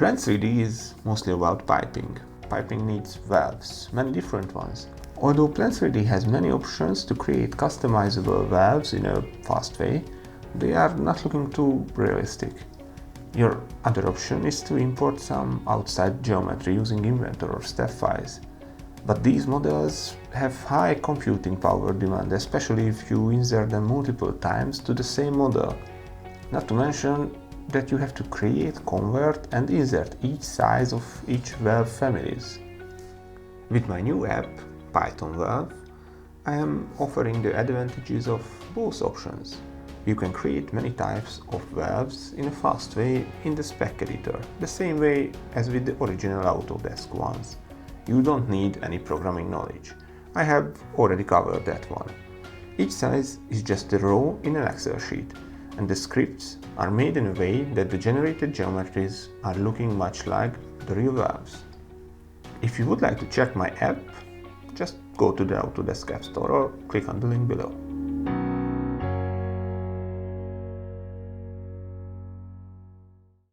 Plant 3D is mostly about piping. Piping needs valves, many different ones. Although Plant 3D has many options to create customizable valves in a fast way, they are not looking too realistic. Your other option is to import some outside geometry using Inventor or step files. But these models have high computing power demand, especially if you insert them multiple times to the same model. Not to mention that you have to create, convert and insert each size of each valve families. With my new app, Python Valve, I am offering the advantages of both options. You can create many types of valves in a fast way in the spec editor, the same way as with the original Autodesk ones. You don't need any programming knowledge. I have already covered that one. Each size is just a row in an Excel sheet, and the scripts are made in a way that the generated geometries are looking much like the real valves. If you would like to check my app, just go to the Autodesk App Store or click on the link below.